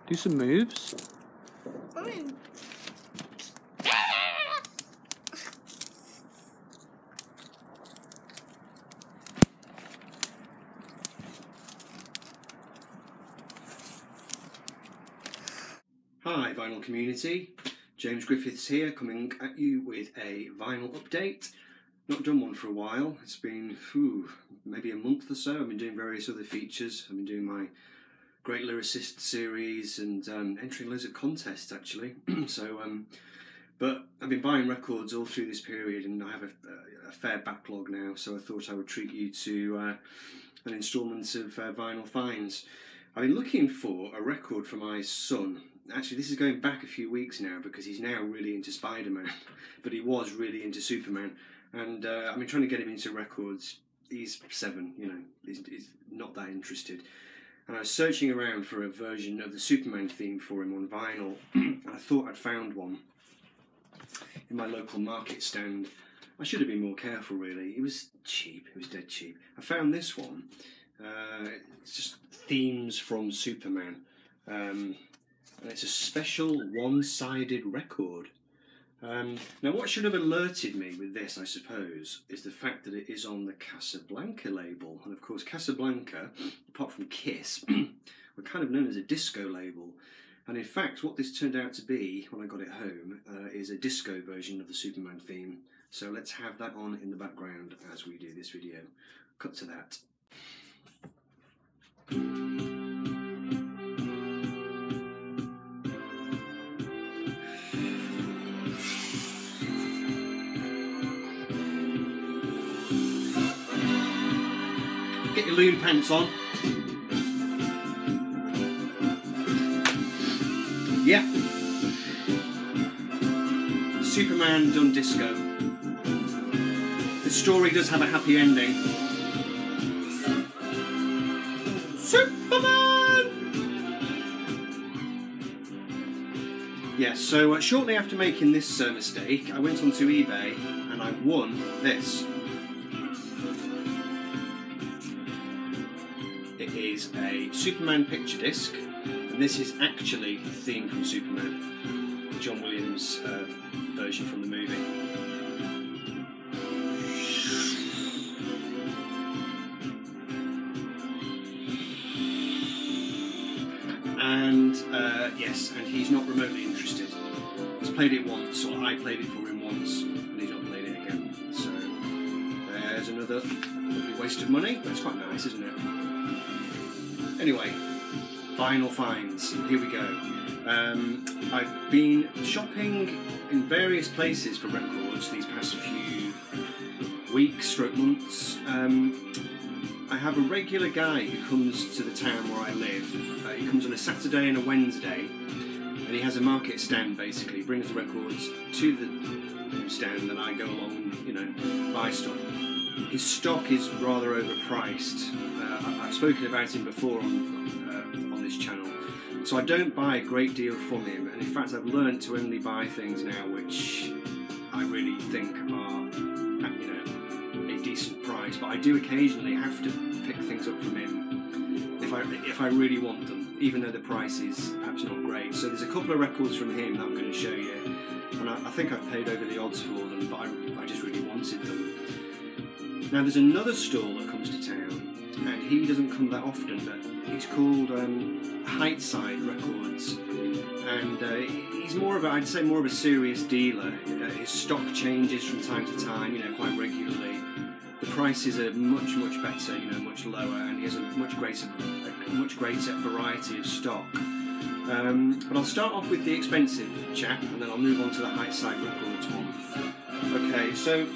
Do some moves. Fine. Hi vinyl community, James Griffiths here coming at you with a vinyl update. Not done one for a while, it's been maybe a month or so. I've been doing various other features. I've been doing my Great Lyricist series and entering loads of contests actually. But I've been buying records all through this period and I have a fair backlog now, so I thought I would treat you to an instalment of vinyl finds. I've been looking for a record for my son. Actually, this is going back a few weeks now because he's now really into Spider-Man, but he was really into Superman. And I've been trying to get him into records. He's 7, you know, he's not that interested. And I was searching around for a version of the Superman theme for him on vinyl, and I thought I'd found one in my local market stand. I should have been more careful really. It was cheap, it was dead cheap. I found this one. It's just themes from Superman. And it's a special one-sided record. Now what should have alerted me with this, I suppose, is the fact that it is on the Casablanca label. And of course Casablanca, apart from Kiss, were kind of known as a disco label. And in fact what this turned out to be, when I got it home, is a disco version of the Superman theme. So let's have that on in the background as we do this video. Cut to that. Get your loon pants on. Yeah. Superman done disco. The story does have a happy ending. Superman! Yes, so shortly after making this mistake, I went onto eBay and I won this. It is a Superman picture disc, and this is actually the theme from Superman, John Williams' version from the movie. And yes, and he's not remotely interested. He's played it once, or I played it for him once, and he's not played it again. So there's another lovely waste of money, but it's quite nice, isn't it? Anyway, vinyl finds, here we go. I've been shopping in various places for records these past few weeks, months. I have a regular guy who comes to the town where I live. He comes on a Saturday and a Wednesday, and he has a market stand basically. He brings the records to the stand and I go along and, you know, buy stuff. His stock is rather overpriced. I've spoken about him before on this channel, so I don't buy a great deal from him, and in fact I've learned to only buy things now which I really think are, you know, a decent price, but I do occasionally have to pick things up from him if I really want them, even though the price is perhaps not great. So there's a couple of records from him that I'm going to show you, and I think I've paid over the odds for them, but I just really wanted them. Now there's another stall that comes to town, and he doesn't come that often, but he's called Heightside Records, and he's more of a, I'd say more of a serious dealer. His stock changes from time to time, you know, quite regularly. The prices are much better, you know, much lower, and he has a much greater variety of stock. But I'll start off with the expensive chap, and then I'll move on to the Heightside Records one. Okay, so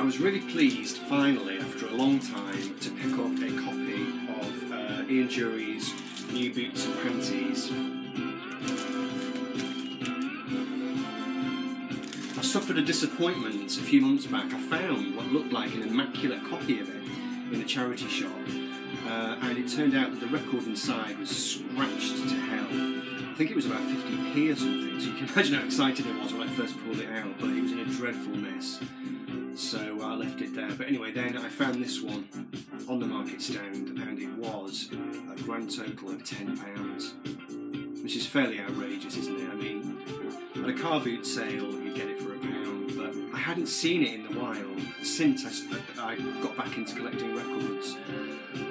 I was really pleased, finally, after a long time, to pick up a copy of Ian Dury's New Boots and Panties. I suffered a disappointment a few months back. I found what looked like an immaculate copy of it in a charity shop, and it turned out that the record inside was scratched to hell. I think it was about 50p or something, so you can imagine how excited I was when I first pulled it out, but it was in a dreadful mess. So I left it there. But anyway, then I found this one on the market stand, and it was a grand total of £10. which is fairly outrageous, isn't it? I mean, at a car boot sale you get it for £1, but I hadn't seen it in the wild since I got back into collecting records.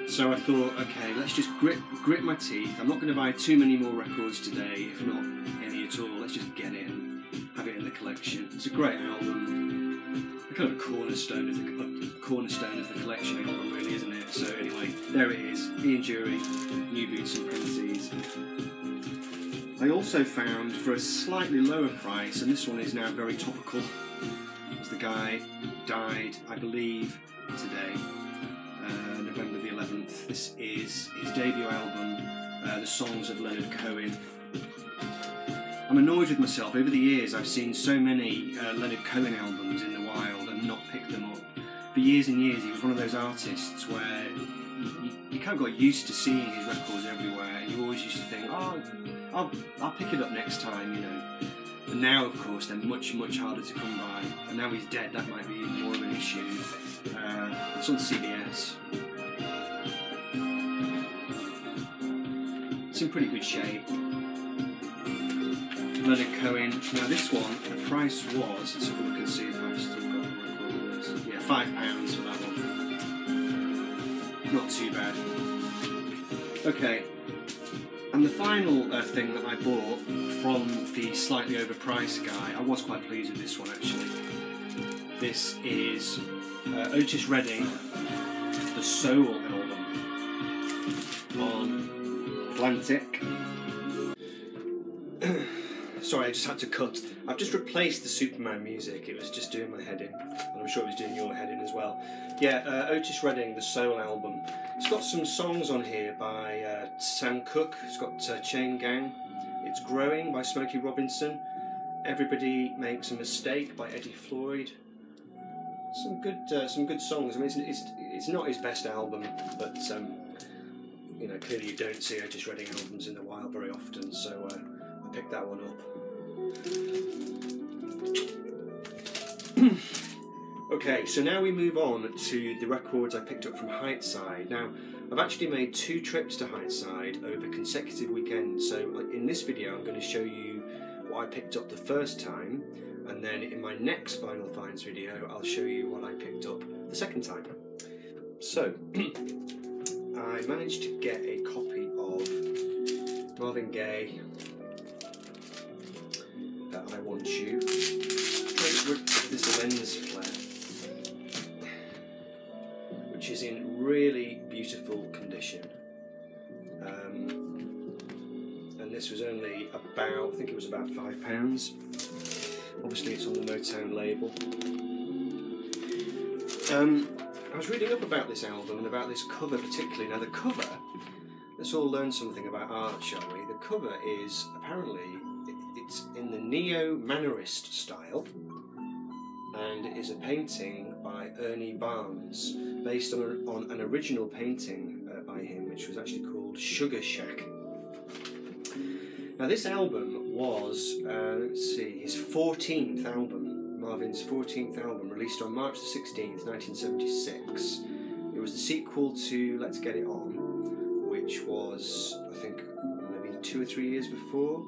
So I thought, okay, let's just grit my teeth. I'm not going to buy too many more records today, if not any at all. Let's just get it and have it in the collection. It's a great album, kind of a cornerstone of the collection album, really, isn't it? So anyway, there it is, Ian Dury, New Boots and Princes. I also found, for a slightly lower price, and this one is now very topical, as the guy died, I believe, today, November the 11th. This is his debut album, The Songs of Leonard Cohen. I'm annoyed with myself. Over the years I've seen so many Leonard Cohen albums in the wild and not picked them up. For years and years he was one of those artists where you kind of got used to seeing his records everywhere, and you always used to think, oh, I'll pick it up next time, you know. And now, of course, they're much, much harder to come by. And now he's dead, that might be even more of an issue. It's on CBS. It's in pretty good shape. Leonard Cohen. Now this one, the price was, let's have a look and see if I've still got the record of this. Yeah, £5 for that one. Not too bad. Okay. And the final thing that I bought from the slightly overpriced guy, I was quite pleased with this one actually. This is Otis Redding, The Soul album on Atlantic. Sorry, I just had to cut. I've just replaced the Superman music. It was just doing my head in, and I'm sure it was doing your head in as well. Yeah, Otis Redding, The Soul album. It's got some songs on here by Sam Cooke. It's got Chain Gang. It's Growing by Smokey Robinson. Everybody Makes a Mistake by Eddie Floyd. Some good songs. I mean, it's not his best album, but you know, clearly you don't see Otis Redding albums in the wild very often, so I picked that one up. Okay, so now we move on to the records I picked up from Heightside. Now, I've actually made 2 trips to Heightside over consecutive weekends, so in this video I'm going to show you what I picked up the first time, and then in my next Vinyl Finds video I'll show you what I picked up the second time. So, I managed to get a copy of Marvin Gaye, I Want You. This lens flare, which is in really beautiful condition, and this was only about, I think it was about £5. Obviously it's on the Motown label. I was reading up about this album and about this cover particularly. Now the cover, let's all learn something about art, shall we? The cover is apparently, it's in the neo-mannerist style, and it is a painting by Ernie Barnes, based on an original painting by him, which was actually called Sugar Shack. Now this album was, let's see, his 14th album, Marvin's 14th album, released on March the 16th, 1976. It was the sequel to Let's Get It On, which was, I think, maybe 2 or 3 years before.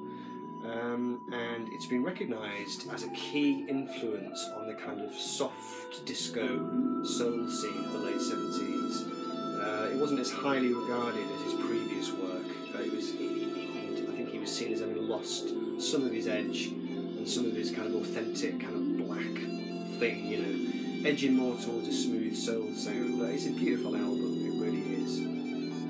And it's been recognised as a key influence on the kind of soft disco soul scene of the late 70s. It wasn't as highly regarded as his previous work. I think he was seen as having lost some of his edge and some of his kind of authentic, kind of black thing, you know, edging more towards a smooth soul sound. But it's a beautiful album, it really is.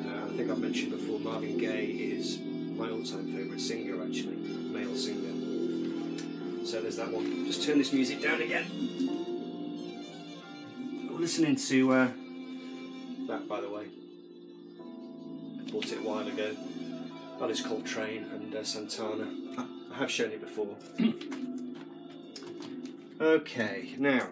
I think I've mentioned before, Marvin Gaye is my all-time favourite singer, actually, male singer. So there's that one. Just turn this music down again. I'm listening to that, by the way. I bought it a while ago. That is Coltrane and Santana. I have shown it before. Okay, now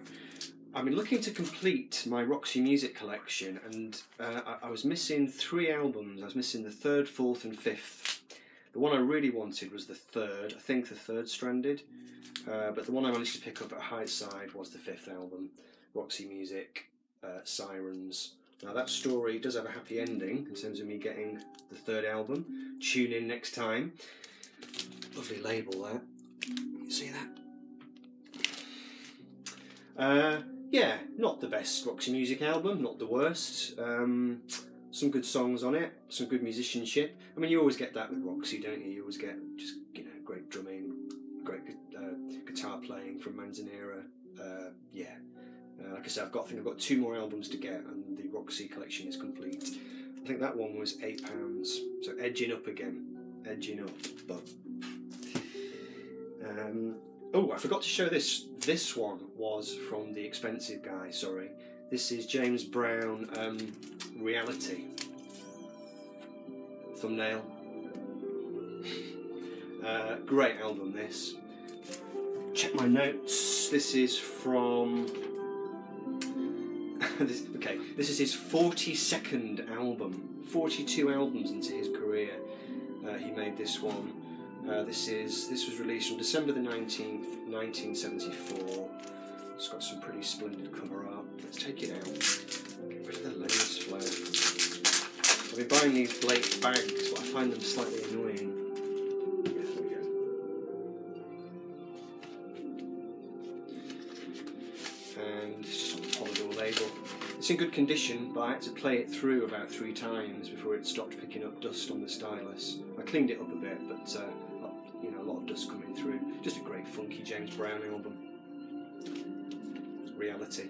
I've been looking to complete my Roxy music collection, and I was missing 3 albums. I was missing the 3rd, 4th and 5th. The one I really wanted was the 3rd, I think the 3rd Stranded, but the one I managed to pick up at Heightside was the 5th album, Roxy Music, Sirens. Now that story does have a happy ending in terms of me getting the 3rd album. Tune in next time. Lovely label there. You see that? Yeah, not the best Roxy music album, not the worst. Some good songs on it, some good musicianship. I mean, you always get that with Roxy, don't you? You always get just, you know, great drumming, great guitar playing from Manzanera. Yeah. Like I said, I think I've got 2 more albums to get, and the Roxy collection is complete. I think that one was £8, so edging up again, edging up. But oh, I forgot to show this. This one was from the expensive guy. Sorry, this is James Brown, Reality. Thumbnail. Great album. This. Check my notes. This is from. This is his 42nd album. 42 albums into his career, he made this one. This was released on December the 19th, 1974. It's got some pretty splendid cover art. Let's take it out. Get rid of the lens flare. I've been buying these Blake bags, but I find them slightly annoying. Yeah, there we go. And it's just on the polydor label. It's in good condition, but I had to play it through about 3 times before it stopped picking up dust on the stylus. I cleaned it up a bit, but you know, a lot of dust coming through. Just a great funky James Brown album. Reality.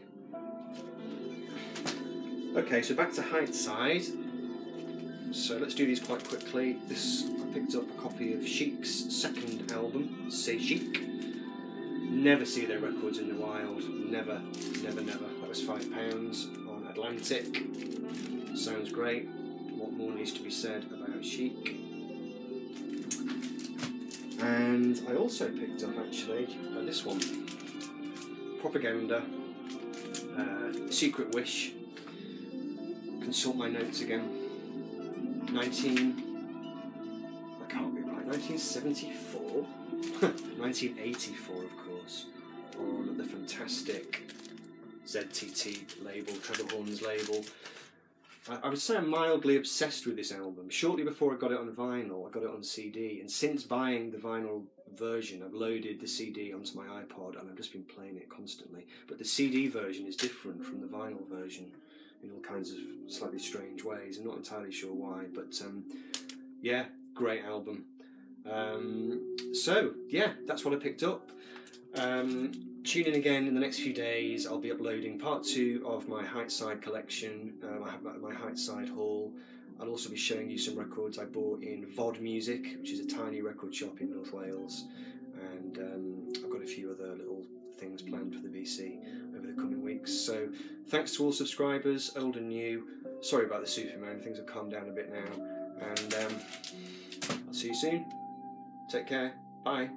Okay, so back to Heightside. So let's do these quite quickly. I picked up a copy of Chic's second album, C'est Chic. Never see their records in the wild. Never, never, never. That was £5 on Atlantic. Sounds great. What more needs to be said about Chic? And I also picked up actually this one. Propaganda. Secret Wish. Consult my notes again. 1974? 1984, of course, on the fantastic ZTT label, Treble Horns label. I would say I'm mildly obsessed with this album. Shortly before I got it on vinyl, I got it on CD, and since buying the vinyl version, I've loaded the CD onto my iPod and I've just been playing it constantly. But the CD version is different from the vinyl version in all kinds of slightly strange ways. I'm not entirely sure why, but yeah, great album. So yeah, that's what I picked up. Tune in again in the next few days. I'll be uploading part 2 of my Heightside collection. I have my Heightside haul. I'll also be showing you some records I bought in VOD Music, which is a tiny record shop in North Wales, and I've got a few other little things planned for the VC over the coming weeks. So thanks to all subscribers, old and new. Sorry about the Superman, things have calmed down a bit now, and I'll see you soon. Take care. Bye.